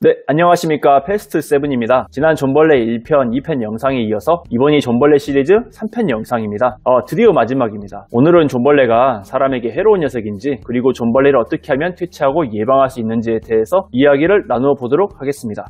네, 안녕하십니까. 패스트7입니다. 지난 존벌레 1편, 2편 영상에 이어서 이번이 존벌레 시리즈 3편 영상입니다. 드디어 마지막입니다. 오늘은 존벌레가 사람에게 해로운 녀석인지, 그리고 존벌레를 어떻게 하면 퇴치하고 예방할 수 있는지에 대해서 이야기를 나누어 보도록 하겠습니다.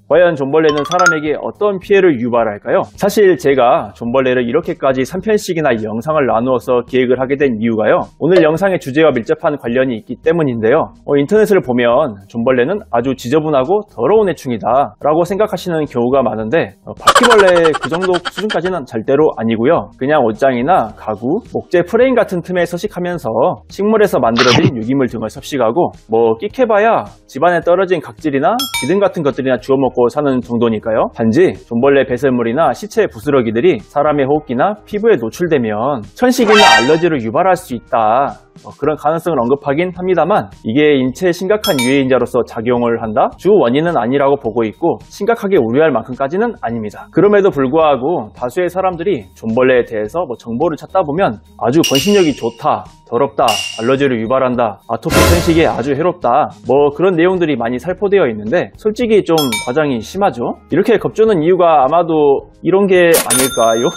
과연 존벌레는 사람에게 어떤 피해를 유발할까요? 사실 제가 존벌레를 이렇게까지 3편씩이나 영상을 나누어서 기획을 하게 된 이유가요, 오늘 영상의 주제와 밀접한 관련이 있기 때문인데요. 인터넷을 보면 존벌레는 아주 지저분하고 더러운 해충이다 라고 생각하시는 경우가 많은데, 바퀴벌레 그 정도 수준까지는 절대로 아니고요. 그냥 옷장이나 가구, 목재 프레임 같은 틈에 서식하면서 식물에서 만들어진 유기물 등을 섭식하고, 끽해봐야 집안에 떨어진 각질이나 기름 같은 것들이나 주워먹고 사는 정도니까요. 단지 존벌레 배설물이나 시체 부스러기들이 사람의 호흡기나 피부에 노출되면 천식이나 알러지를 유발할 수 있다, 그런 가능성을 언급하긴 합니다만, 이게 인체에 심각한 유해인자로서 작용을 한다? 주 원인은 아니라고 보고 있고, 심각하게 우려할 만큼까지는 아닙니다. 그럼에도 불구하고 다수의 사람들이 존벌레에 대해서 정보를 찾다 보면 아주 번식력이 좋다, 더럽다, 알러지를 유발한다, 아토피 천식에 아주 해롭다, 그런 내용들이 많이 살포되어 있는데, 솔직히 좀 과장이 심하죠? 이렇게 겁주는 이유가 아마도 이런 게 아닐까요?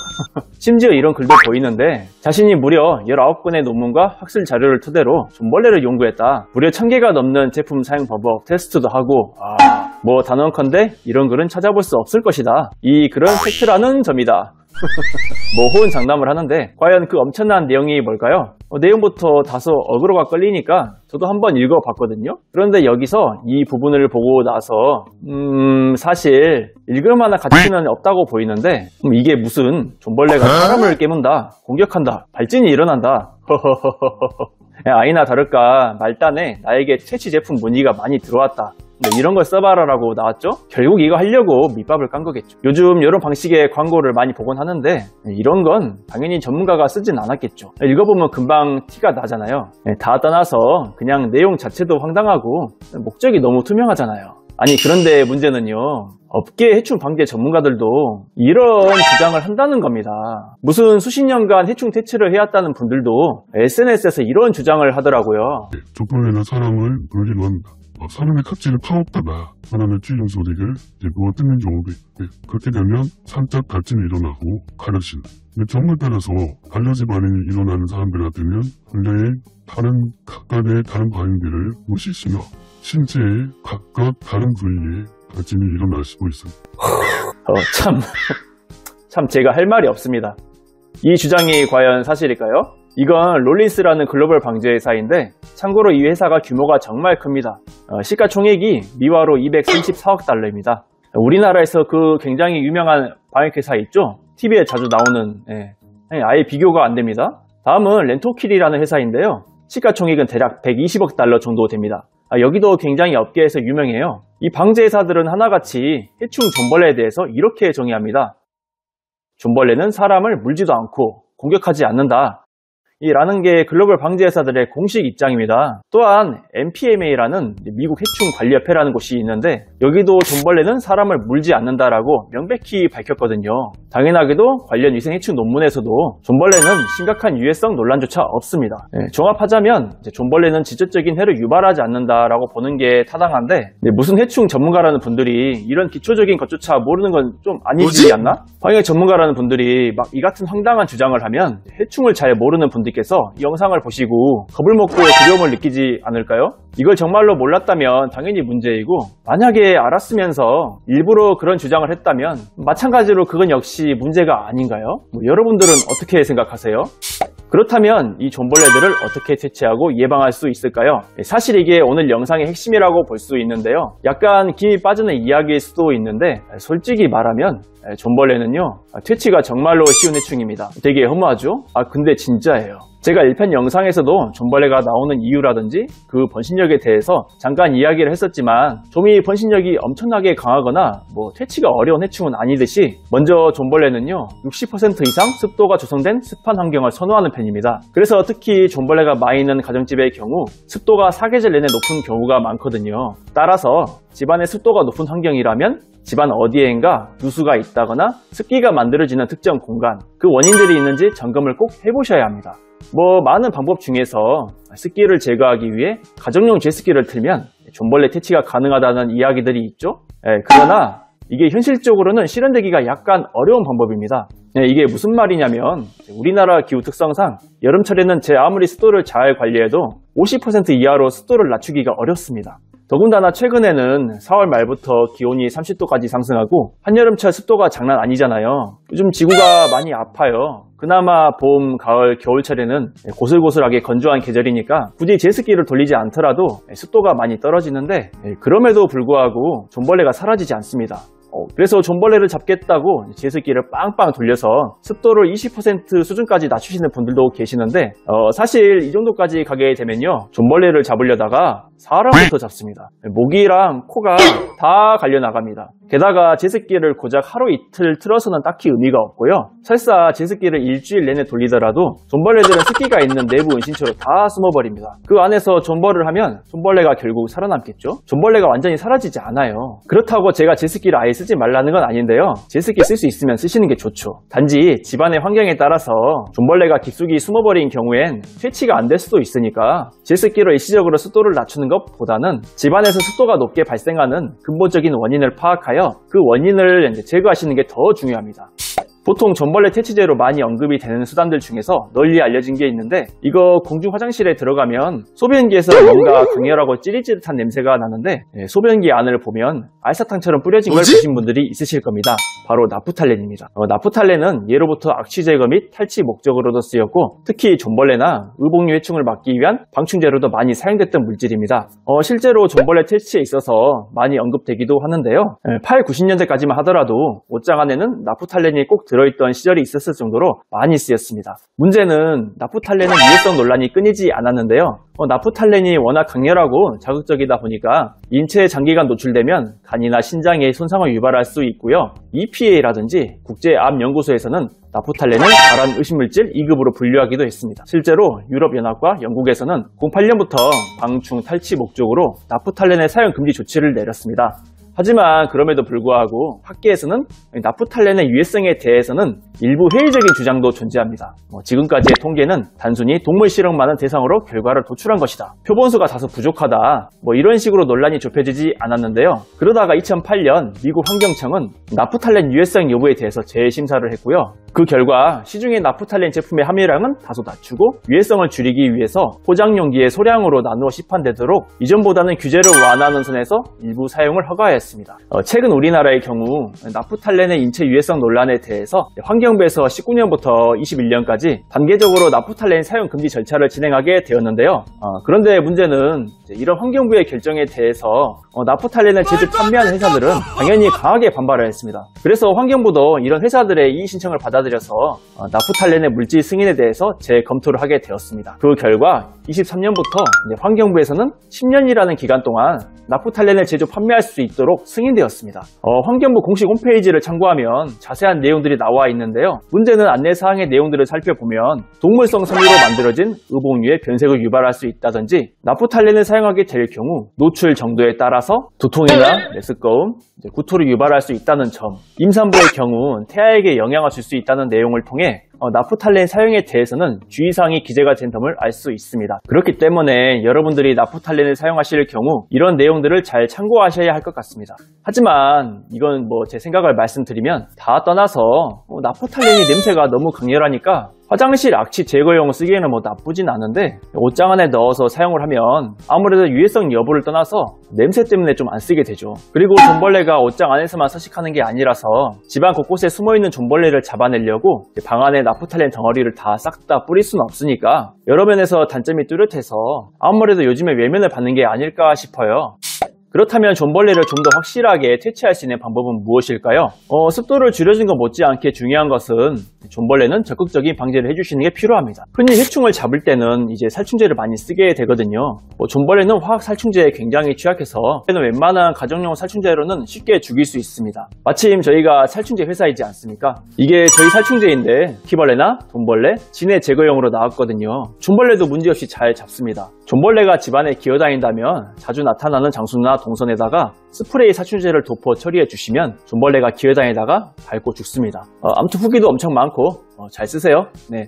심지어 이런 글도 보이는데, 자신이 무려 19건의 논문과 학술 자료를 토대로 존벌레를 연구했다, 무려 1000개가 넘는 제품 사용 방법 테스트도 하고, 단언컨대 이런 글은 찾아볼 수 없을 것이다, 이 글은 팩트라는 점이다. 호언 장담을 하는데, 과연 그 엄청난 내용이 뭘까요? 내용부터 다소 어그로가 끌리니까 저도 한번 읽어봤거든요. 그런데 여기서 이 부분을 보고 나서 사실 읽을 만한 가치는 없다고 보이는데, 이게 무슨 존벌레가 사람을 깨문다, 공격한다, 발진이 일어난다, 아니나 다를까 말단에 나에게 퇴치 제품 문의가 많이 들어왔다, 이런 걸 써봐라 라고 나왔죠. 결국 이거 하려고 밑밥을 깐 거겠죠. 요즘 이런 방식의 광고를 많이 보곤 하는데, 이런 건 당연히 전문가가 쓰진 않았겠죠. 읽어보면 금방 티가 나잖아요. 다 떠나서 그냥 내용 자체도 황당하고 목적이 너무 투명하잖아요. 아니, 그런데 문제는요, 업계 해충 방제 전문가들도 이런 주장을 한다는 겁니다. 무슨 수십 년간 해충 퇴치를 해왔다는 분들도 SNS에서 이런 주장을 하더라고요. 존벌레는 사람을 물리로 한다. 사람의 각질을 파먹다가 사람의 찌른 소리를 누가 듣는 경우도 있고, 그렇게 되면 산적 갈증이 일어나고 가려진. 정보에 따라서 알러지 반응이 일어나는 사람들한테는 근래에 각각의 다른 반응들을 볼 수 있으며, 신체의 각각 다른 부위에 갈증이 일어날 수도 있습니다. 참 제가 할 말이 없습니다. 이 주장이 과연 사실일까요? 이건 롤린스라는 글로벌 방제 회사인데, 참고로 이 회사가 규모가 정말 큽니다. 시가총액이 미화로 234억 달러입니다. 우리나라에서 그 굉장히 유명한 방역회사 있죠? TV에 자주 나오는, 아예 비교가 안 됩니다. 다음은 렌토킬이라는 회사인데요. 시가총액은 대략 120억 달러 정도 됩니다. 여기도 굉장히 업계에서 유명해요. 이 방제 회사들은 하나같이 해충 존벌레에 대해서 이렇게 정의합니다. 존벌레는 사람을 물지도 않고 공격하지 않는다, 라는 게 글로벌 방제 회사들의 공식 입장입니다. 또한 NPMA라는 미국 해충관리협회라는 곳이 있는데, 여기도 존벌레는 사람을 물지 않는다라고 명백히 밝혔거든요. 당연하게도 관련 위생 해충 논문에서도 존벌레는 심각한 유해성 논란조차 없습니다. 종합하자면 존벌레는 직접적인 해를 유발하지 않는다라고 보는 게 타당한데, 무슨 해충 전문가라는 분들이 이런 기초적인 것조차 모르는 건 좀 아니지 않나? 방역 전문가라는 분들이 막 이 같은 황당한 주장을 하면 해충을 잘 모르는 분들께서 이 영상을 보시고 겁을 먹고 두려움을 느끼지 않을까요? 이걸 정말로 몰랐다면 당연히 문제이고, 만약에 알았으면서 일부러 그런 주장을 했다면 마찬가지로 그건 역시 문제가 아닌가요? 여러분들은 어떻게 생각하세요? 그렇다면 이 존벌레들을 어떻게 퇴치하고 예방할 수 있을까요? 사실 이게 오늘 영상의 핵심이라고 볼 수 있는데요. 약간 김이 빠지는 이야기일 수도 있는데, 솔직히 말하면 존벌레는요, 퇴치가 정말로 쉬운 해충입니다. 되게 허무하죠? 근데 진짜예요. 제가 1편 영상에서도 존벌레가 나오는 이유라든지 그 번식력에 대해서 잠깐 이야기를 했었지만, 좀이 번식력이 엄청나게 강하거나 퇴치가 어려운 해충은 아니듯이, 먼저 존벌레는요 60% 이상 습도가 조성된 습한 환경을 선호하는 편입니다. 그래서 특히 존벌레가 많이 있는 가정집의 경우 습도가 사계절 내내 높은 경우가 많거든요. 따라서 집안의 습도가 높은 환경이라면 집안 어디엔가 누수가 있다거나 습기가 만들어지는 특정 공간, 그 원인들이 있는지 점검을 꼭 해보셔야 합니다. 많은 방법 중에서 습기를 제거하기 위해 가정용 제습기를 틀면 존벌레 퇴치가 가능하다는 이야기들이 있죠. 그러나 이게 현실적으로는 실현되기가 약간 어려운 방법입니다. 이게 무슨 말이냐면 우리나라 기후 특성상 여름철에는 제 아무리 습도를 잘 관리해도 50% 이하로 습도를 낮추기가 어렵습니다. 더군다나 최근에는 4월 말부터 기온이 30도까지 상승하고 한여름철 습도가 장난 아니잖아요. 요즘 지구가 많이 아파요. 그나마 봄, 가을, 겨울철에는 고슬고슬하게 건조한 계절이니까 굳이 제습기를 돌리지 않더라도 습도가 많이 떨어지는데 그럼에도 불구하고 존벌레가 사라지지 않습니다. 그래서 존벌레를 잡겠다고 제습기를 빵빵 돌려서 습도를 20% 수준까지 낮추시는 분들도 계시는데 사실 이 정도까지 가게 되면요, 존벌레를 잡으려다가 사람부터 잡습니다. 목이랑 코가 다 갈려나갑니다. 게다가 제습기를 고작 하루 이틀 틀어서는 딱히 의미가 없고요. 설사 제습기를 일주일 내내 돌리더라도 존벌레들은 습기가 있는 내부 은신처로 다 숨어버립니다. 그 안에서 존벌을 하면 존벌레가 결국 살아남겠죠. 존벌레가 완전히 사라지지 않아요. 그렇다고 제가 제습기를 아예 쓰지 말라는 건 아닌데요, 제습기 쓸 수 있으면 쓰시는 게 좋죠. 단지 집안의 환경에 따라서 존벌레가 깊숙이 숨어버린 경우엔 퇴치가 안 될 수도 있으니까 제습기로 일시적으로 습도를 낮추는 것보다는 집안에서 습도가 높게 발생하는 근본적인 원인을 파악하여 그 원인을 제거하시는 게 더 중요합니다. 보통 존벌레 퇴치제로 많이 언급이 되는 수단들 중에서 널리 알려진 게 있는데, 이거 공중 화장실에 들어가면 소변기에서 뭔가 강렬하고 찌릿찌릿한 냄새가 나는데 소변기 안을 보면 알사탕처럼 뿌려진 걸 보신 분들이 있으실 겁니다. 바로 나프탈렌입니다. 나프탈렌은 예로부터 악취 제거 및 탈취 목적으로도 쓰였고, 특히 존벌레나 의복류 해충을 막기 위한 방충제로도 많이 사용됐던 물질입니다. 실제로 존벌레 퇴치에 있어서 많이 언급되기도 하는데요, 8, 90년대까지만 하더라도 옷장 안에는 나프탈렌이 꼭 들어있던 시절이 있었을 정도로 많이 쓰였습니다. 문제는 나프탈렌은 유해성 논란이 끊이지 않았는데요, 나프탈렌이 워낙 강렬하고 자극적이다 보니까 인체에 장기간 노출되면 간이나 신장에 손상을 유발할 수 있고요, EPA라든지 국제암연구소에서는 나프탈렌을 발암 의심물질 2급으로 분류하기도 했습니다. 실제로 유럽연합과 영국에서는 08년부터 방충 탈취 목적으로 나프탈렌의 사용 금지 조치를 내렸습니다. 하지만 그럼에도 불구하고 학계에서는 나프탈렌의 유해성에 대해서는 일부 회의적인 주장도 존재합니다. 지금까지의 통계는 단순히 동물 실험만을 대상으로 결과를 도출한 것이다, 표본수가 다소 부족하다, 이런 식으로 논란이 좁혀지지 않았는데요. 그러다가 2008년 미국 환경청은 나프탈렌 유해성 여부에 대해서 재심사를 했고요. 그 결과 시중의 나프탈렌 제품의 함유량은 다소 낮추고 유해성을 줄이기 위해서 포장용기에 소량으로 나누어 시판되도록 이전보다는 규제를 완화하는 선에서 일부 사용을 허가했습니다. 최근 우리나라의 경우 나프탈렌의 인체 유해성 논란에 대해서 환경부에서 19년부터 21년까지 단계적으로 나프탈렌 사용 금지 절차를 진행하게 되었는데요. 그런데 문제는 이런 환경부의 결정에 대해서 나프탈렌을 제조 판매하는 회사들은 당연히 강하게 반발을 했습니다. 그래서 환경부도 이런 회사들의 이의 신청을 받아들여서 나프탈렌의 물질 승인에 대해서 재검토를 하게 되었습니다. 그 결과 23년부터 환경부에서는 10년이라는 기간 동안 나프탈렌을 제조 판매할 수 있도록 승인되었습니다. 환경부 공식 홈페이지를 참고하면 자세한 내용들이 나와 있는데요, 문제는 안내사항의 내용들을 살펴보면 동물성 섬유로 만들어진 의복류의 변색을 유발할 수 있다든지 나프탈렌을 사용하게 될 경우 노출 정도에 따라서 두통이나 메스꺼움, 구토를 유발할 수 있다는 점, 임산부의 경우 태아에게 영향을 줄 수 있다는 내용을 통해 나프탈렌 사용에 대해서는 주의사항이 기재가 된 점을 알 수 있습니다. 그렇기 때문에 여러분들이 나프탈렌을 사용하실 경우 이런 내용들을 잘 참고하셔야 할 것 같습니다. 하지만 이건 제 생각을 말씀드리면 다 떠나서 나프탈렌이 냄새가 너무 강렬하니까 화장실 악취 제거용 쓰기에는 나쁘진 않은데 옷장 안에 넣어서 사용을 하면 아무래도 유해성 여부를 떠나서 냄새 때문에 좀 안 쓰게 되죠. 그리고 존벌레가 옷장 안에서만 서식하는 게 아니라서 집안 곳곳에 숨어있는 존벌레를 잡아내려고 방 안에 나프탈렌 덩어리를 다 싹 다 뿌릴 수는 없으니까 여러 면에서 단점이 뚜렷해서 아무래도 요즘에 외면을 받는 게 아닐까 싶어요. 그렇다면 존벌레를 좀 더 확실하게 퇴치할 수 있는 방법은 무엇일까요? 습도를 줄여준 것 못지않게 중요한 것은 존벌레는 적극적인 방제를 해주시는 게 필요합니다. 흔히 해충을 잡을 때는 이제 살충제를 많이 쓰게 되거든요. 존벌레는 화학 살충제에 굉장히 취약해서 웬만한 가정용 살충제로는 쉽게 죽일 수 있습니다. 마침 저희가 살충제 회사이지 않습니까? 이게 저희 살충제인데 키벌레나 돈벌레, 진해 제거용으로 나왔거든요. 존벌레도 문제없이 잘 잡습니다. 존벌레가 집안에 기어다닌다면 자주 나타나는 장소나 동선에다가 스프레이 살충제를 덮어 처리해 주시면 존벌레가 기어다니다가 밟고 죽습니다. 아무튼 후기도 엄청 많고 잘 쓰세요. 네.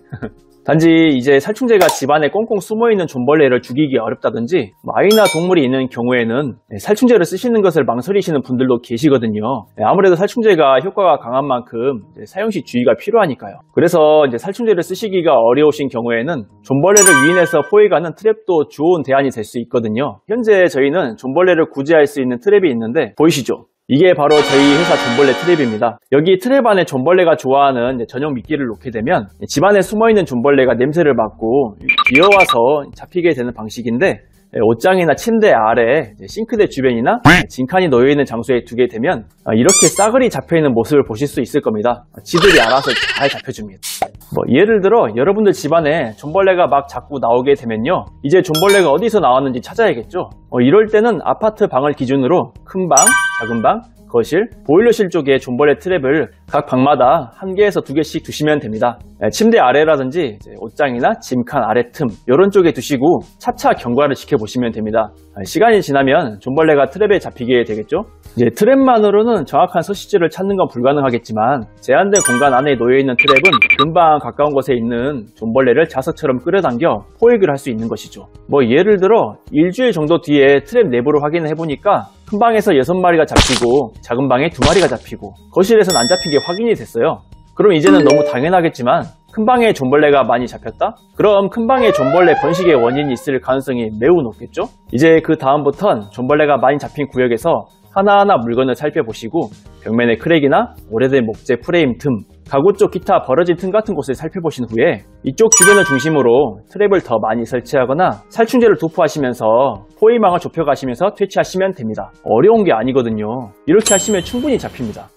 단지 이제 살충제가 집안에 꽁꽁 숨어있는 존벌레를 죽이기 어렵다든지 아이나 동물이 있는 경우에는 살충제를 쓰시는 것을 망설이시는 분들도 계시거든요. 아무래도 살충제가 효과가 강한 만큼 사용 시 주의가 필요하니까요. 그래서 이제 살충제를 쓰시기가 어려우신 경우에는 존벌레를 유인해서 포획하는 트랩도 좋은 대안이 될 수 있거든요. 현재 저희는 존벌레를 구제할 수 있는 트랩이 있는데 보이시죠? 이게 바로 저희 회사 존벌레 트랩입니다. 여기 트랩 안에 존벌레가 좋아하는 전용 미끼를 놓게 되면 집안에 숨어있는 존벌레가 냄새를 맡고 기어와서 잡히게 되는 방식인데 옷장이나 침대 아래, 싱크대 주변이나 진칸이 놓여있는 장소에 두게 되면 이렇게 싸그리 잡혀있는 모습을 보실 수 있을 겁니다. 지들이 알아서 잘 잡혀줍니다. 예를 들어 여러분들 집안에 존벌레가 막 자꾸 나오게 되면요, 이제 존벌레가 어디서 나왔는지 찾아야겠죠. 이럴 때는 아파트 방을 기준으로 큰 방, 작은 방, 거실, 보일러실 쪽에 존벌레 트랩을 각 방마다 1개에서 2개씩 두시면 됩니다. 침대 아래라든지 옷장이나 짐칸 아래 틈 이런 쪽에 두시고 차차 경과를 지켜보시면 됩니다. 시간이 지나면 존벌레가 트랩에 잡히게 되겠죠. 이제 트랩만으로는 정확한 서식지를 찾는 건 불가능하겠지만 제한된 공간 안에 놓여있는 트랩은 금방 가까운 곳에 있는 존벌레를 자석처럼 끌어당겨 포획을 할 수 있는 것이죠. 예를 들어 일주일 정도 뒤에 트랩 내부를 확인해 보니까 큰 방에서 6마리가 잡히고 작은 방에 2마리가 잡히고 거실에서는 안 잡힌 게 확인이 됐어요. 그럼 이제는 너무 당연하겠지만 큰 방에 존벌레가 많이 잡혔다? 그럼 큰 방에 존벌레 번식의 원인이 있을 가능성이 매우 높겠죠? 이제 그 다음부턴 존벌레가 많이 잡힌 구역에서 하나하나 물건을 살펴보시고 벽면의 크랙이나 오래된 목재 프레임 틈, 가구 쪽 기타 벌어진 틈 같은 곳을 살펴보신 후에 이쪽 주변을 중심으로 트랩을 더 많이 설치하거나 살충제를 도포하시면서 포위망을 좁혀가시면서 퇴치하시면 됩니다. 어려운 게 아니거든요. 이렇게 하시면 충분히 잡힙니다.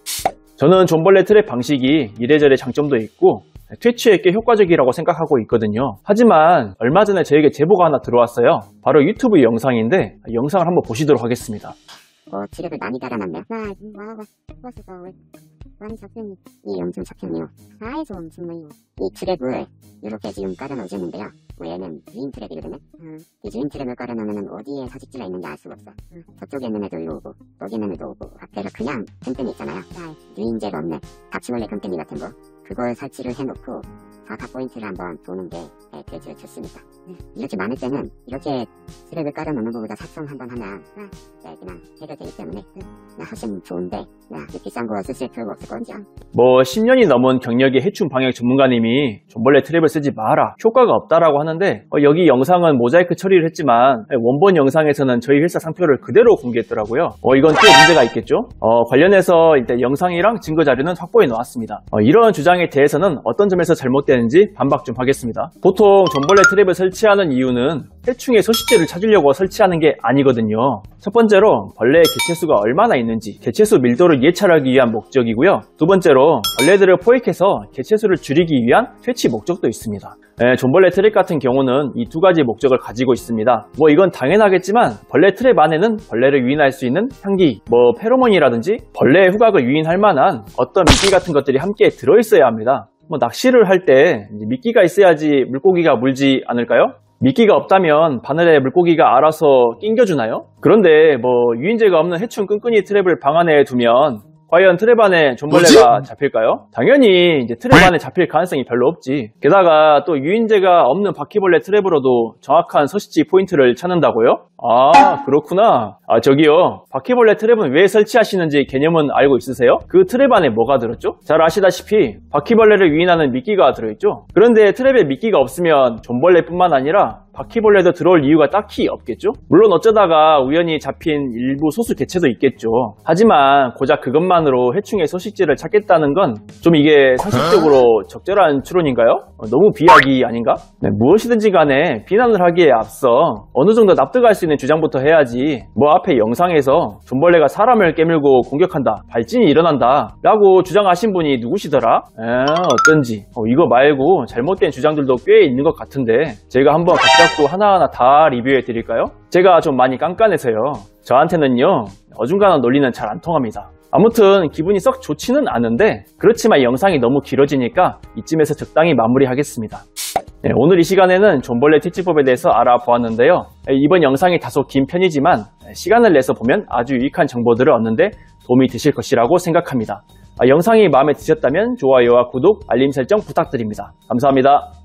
저는 존벌레 트랩 방식이 이래저래 장점도 있고 퇴치에 꽤 효과적이라고 생각하고 있거든요. 하지만 얼마 전에 저에게 제보가 하나 들어왔어요. 바로 유튜브 영상인데 영상을 한번 보시도록 하겠습니다. 트랩을 많이 달아놨네요. 많이 잡혔니? 이 엄청 잡혔네요. 아이소 엄청나요. 이 트랩을 이렇게 지금 깔아놓으셨는데요. 얘는 유인 트랩이거든요. 이 유인 트랩을 깔아놓으면 어디에 사직지가 있는지 알 수가 없어. 저쪽에 있는 애도 이리로 오고 여기 있는 애도 오고 앞에가 그냥 끈끈이 있잖아요. 유인제가 없는 갑치벌레 끈끈이 같은 거, 그걸 설치를 해놓고 사각 포인트를 한번 도는 게 되게 좋습니다. 이렇게 많을 때는 이렇게 트랩을 깔아놓는 것보다 삭성 한번 하면 그냥 해결되기 때문에 훨씬 좋은데 비싼 거 쓰실 필요가 없을 거죠. 10년이 넘은 경력의 해충 방역 전문가님이 존벌레 트랩을 쓰지 마라, 효과가 없다라고 하는데 여기 영상은 모자이크 처리를 했지만 원본 영상에서는 저희 회사 상표를 그대로 공개했더라고요. 이건 꽤 문제가 있겠죠. 관련해서 일단 영상이랑 증거 자료는 확보해 놓았습니다. 이런 주장에 대해서는 어떤 점에서 잘못되는지 반박 좀 하겠습니다. 보통 존벌레 트랩을 설치하는 이유는 해충의 서식지를 찾으려고 설치하는 게 아니거든요. 첫 번째로 벌레의 개체수가 얼마나 있는지 개체수 밀도를 예찰하기 위한 목적이고요. 두 번째로 벌레들을 포획해서 개체수를 줄이기 위한 퇴치 목적도 있습니다. 존벌레 트랩 같은 경우는 이 두 가지 목적을 가지고 있습니다. 이건 당연하겠지만 벌레 트랩 안에는 벌레를 유인할 수 있는 향기, 페로몬이라든지 벌레의 후각을 유인할 만한 어떤 미끼 같은 것들이 함께 들어있어야 합니다. 낚시를 할 때 미끼가 있어야지 물고기가 물지 않을까요? 미끼가 없다면 바늘에 물고기가 알아서 낑겨주나요? 그런데 유인제가 없는 해충 끈끈이 트랩을 방 안에 두면 과연 트랩 안에 존벌레가 잡힐까요? 당연히 이제 트랩 안에 잡힐 가능성이 별로 없지. 게다가 또 유인제가 없는 바퀴벌레 트랩으로도 정확한 서식지 포인트를 찾는다고요? 그렇구나. 저기요, 바퀴벌레 트랩은 왜 설치하시는지 개념은 알고 있으세요? 그 트랩 안에 뭐가 들었죠? 잘 아시다시피 바퀴벌레를 유인하는 미끼가 들어있죠? 그런데 트랩에 미끼가 없으면 존벌레뿐만 아니라 바퀴벌레도 들어올 이유가 딱히 없겠죠? 물론 어쩌다가 우연히 잡힌 일부 소수 개체도 있겠죠. 하지만 고작 그것만으로 해충의 서식지를 찾겠다는 건 좀 이게 상식적으로 적절한 추론인가요? 너무 비약이 아닌가? 무엇이든지 간에 비난을 하기에 앞서 어느 정도 납득할 수 있는 주장부터 해야지. 앞에 영상에서 존벌레가 사람을 깨물고 공격한다, 발진이 일어난다 라고 주장하신 분이 누구시더라? 어쩐지 이거 말고 잘못된 주장들도 꽤 있는 것 같은데 제가 한번 각잡고 하나하나 다 리뷰해 드릴까요? 제가 좀 많이 깐깐해서요. 저한테는요, 어중간한 논리는 잘 안 통합니다. 아무튼 기분이 썩 좋지는 않은데 그렇지만 영상이 너무 길어지니까 이쯤에서 적당히 마무리하겠습니다. 오늘 이 시간에는 존벌레 퇴치법에 대해서 알아보았는데요. 이번 영상이 다소 긴 편이지만 시간을 내서 보면 아주 유익한 정보들을 얻는데 도움이 되실 것이라고 생각합니다. 영상이 마음에 드셨다면 좋아요와 구독, 알림 설정 부탁드립니다. 감사합니다.